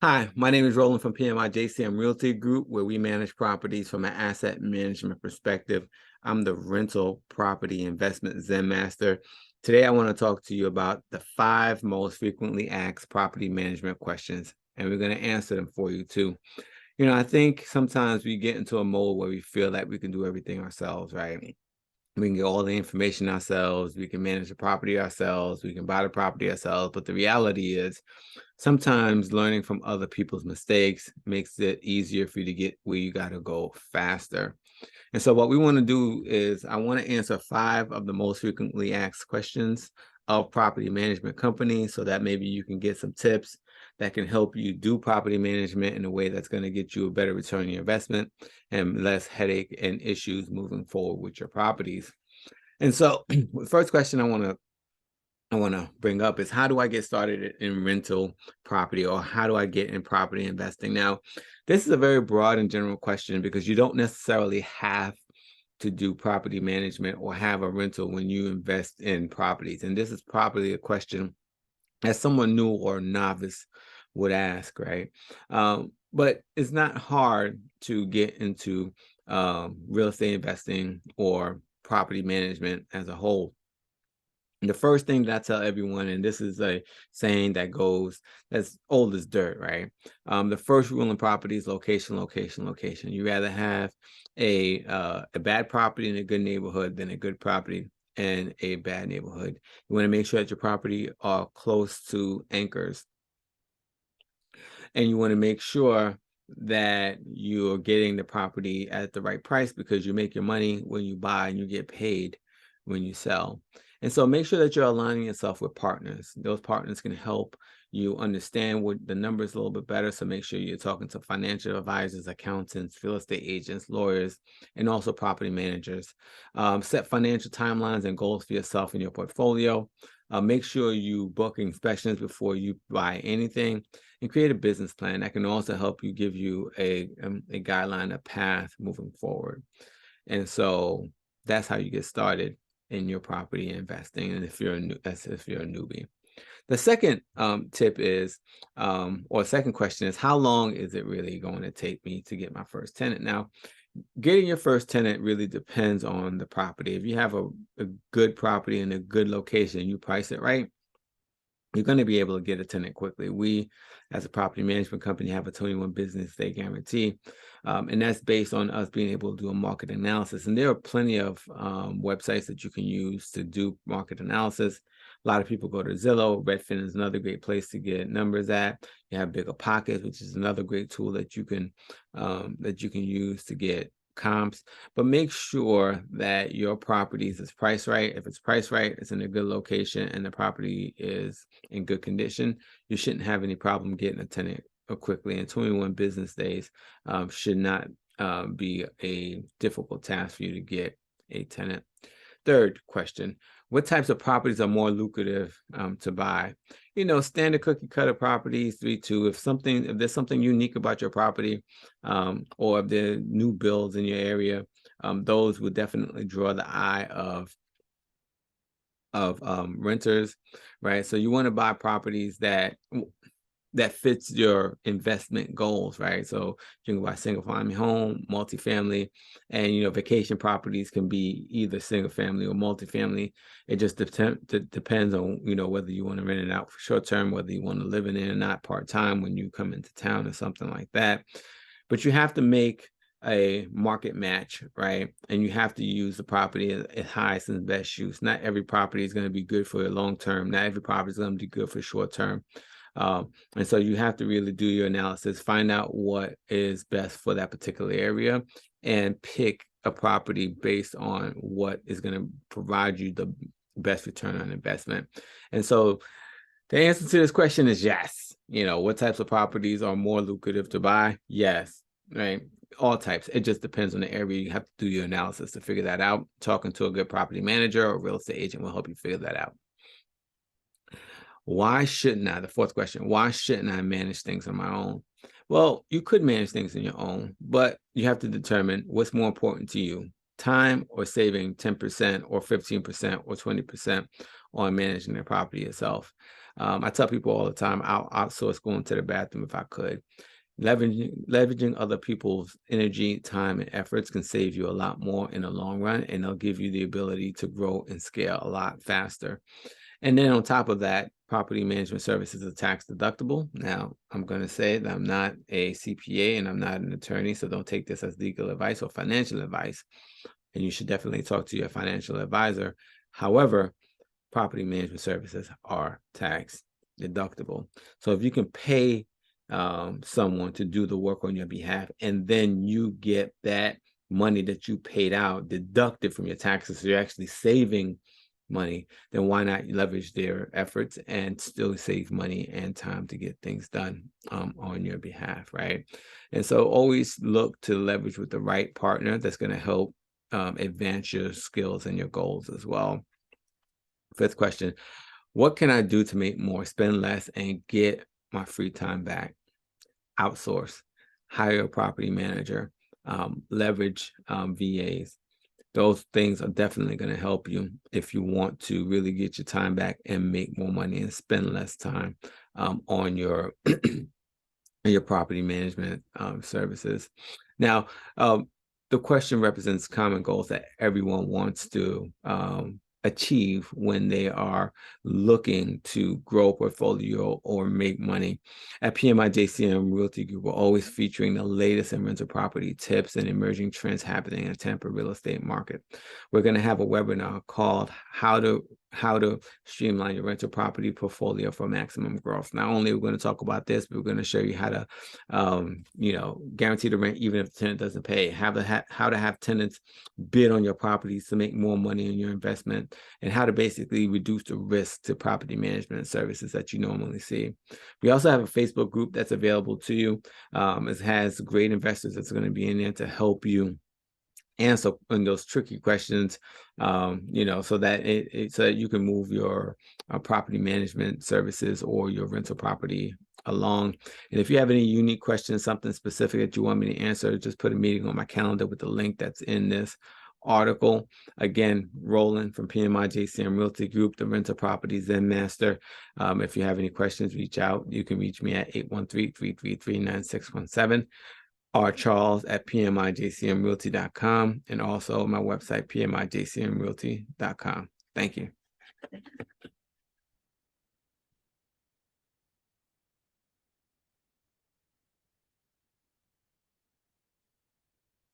Hi, my name is Roland from PMI JCM Realty Group, where we manage properties from an asset management perspective. I'm the rental property investment Zen master. Today, I want to talk to you about the 5 most frequently asked property management questions, and we're going to answer them for you too. I think sometimes we get into a mode where we feel like we can do everything ourselves, right? We can get all the information ourselves. We can manage the property ourselves. We can buy the property ourselves. But the reality is, sometimes learning from other people's mistakes makes it easier for you to get where you got to go faster. And so what we want to do is I want to answer 5 of the most frequently asked questions of property management companies so that maybe you can get some tips that can help you do property management in a way that's going to get you a better return on your investment and less headache and issues moving forward with your properties. And so the first question I want to bring up is, how do I get started in rental property, or how do I get in property investing? Now, this is a very broad and general question because you don't necessarily have to do property management or have a rental when you invest in properties. And this is probably a question that someone new or novice would ask, right? But it's not hard to get into real estate investing or property management as a whole. The first thing that I tell everyone, and this is a saying that goes that's old as dirt, right? The first rule in property is location, location, location. You rather have a bad property in a good neighborhood than a good property in a bad neighborhood. You want to make sure that your property are close to anchors, and you want to make sure that you're getting the property at the right price, because you make your money when you buy and you get paid when you sell. And so make sure that you're aligning yourself with partners. Those partners can help you understand what the numbers a little bit better. So make sure you're talking to financial advisors, accountants, real estate agents, lawyers, and also property managers. Set financial timelines and goals for yourself and your portfolio. Make sure you book inspections before you buy anything, and create a business plan that can also help you, give you a guideline, a path moving forward. And so that's how you get started in your property investing. And if you're a newbie. The second tip is, or second question is, how long is it really going to take me to get my first tenant? Now, getting your first tenant really depends on the property. If you have a good property in a good location, you price it right, you're going to be able to get a tenant quickly. We, as a property management company, have a 21 business day guarantee. And that's based on us being able to do a market analysis. And there are plenty of websites that you can use to do market analysis. A lot of people go to Zillow. Redfin is another great place to get numbers at. You have Bigger Pockets, which is another great tool that you can use to get comps. But make sure that your properties is priced right. If it's priced right, it's in a good location, and the property is in good condition, you shouldn't have any problem getting a tenant quickly. And 21 business days should not be a difficult task for you to get a tenant. Third question: what types of properties are more lucrative to buy? Standard cookie cutter properties, 3-2. If there's something unique about your property, or if there are new builds in your area, those would definitely draw the eye of renters, right? So you want to buy properties that fits your investment goals, right? So you can buy single family home, multifamily, and vacation properties can be either single family or multifamily. It just depends on whether you want to rent it out for short term, whether you want to live in it or not part time when you come into town or something like that. But you have to make a market match, right? And you have to use the property at highest and best use. Not every property is going to be good for the long term. Not every property is going to be good for short term. And so you have to really do your analysis, find out what is best for that particular area, and pick a property based on what is going to provide you the best return on investment. And so the answer to this question is yes. What types of properties are more lucrative to buy? Yes, right? All types. It just depends on the area. You have to do your analysis to figure that out. Talking to a good property manager or real estate agent will help you figure that out. Why shouldn't I? The fourth question: why shouldn't I manage things on my own? Well, you could manage things on your own, but you have to determine what's more important to you: time, or saving 10% or 15% or 20% on managing the property itself. I tell people all the time, I'll outsource going to the bathroom if I could. Leveraging other people's energy, time, and efforts can save you a lot more in the long run, and they'll give you the ability to grow and scale a lot faster. And then on top of that, property management services are tax deductible. Now, I'm going to say that I'm not a CPA and I'm not an attorney, so don't take this as legal advice or financial advice. And you should definitely talk to your financial advisor. However, property management services are tax deductible. So if you can pay someone to do the work on your behalf, and then you get that money that you paid out deducted from your taxes, so you're actually saving money, then why not leverage their efforts and still save money and time to get things done on your behalf, right? And so always look to leverage with the right partner that's going to help advance your skills and your goals as well. Fifth question, what can I do to make more, spend less, and get my free time back? Outsource, hire a property manager, leverage VAs. Those things are definitely going to help you if you want to really get your time back and make more money and spend less time on your your property management services. Now, the question represents common goals that everyone wants to achieve when they are looking to grow a portfolio or make money. At PMI JCM Realty Group, we're always featuring the latest in rental property tips and emerging trends happening in the Tampa real estate market. We're going to have a webinar called How to Streamline Your Rental Property Portfolio for Maximum Growth. Not only are we going to talk about this, but we're going to show you how to guarantee the rent even if the tenant doesn't pay, how to have tenants bid on your properties to make more money in your investment, and how to basically reduce the risk to property management services that you normally see. We also have a Facebook group that's available to you. It has great investors that's going to be in there to help you answer on those tricky questions, so that so that you can move your property management services or your rental property along. And if you have any unique questions, something specific that you want me to answer, just put a meeting on my calendar with the link that's in this article. Again, Roland from PMI JCM Realty Group, the rental property Zen Master. If you have any questions, reach out. You can reach me at 813-333-9617. or Charles at pmijcmrealty.com, and also my website, pmijcmrealty.com. Thank you.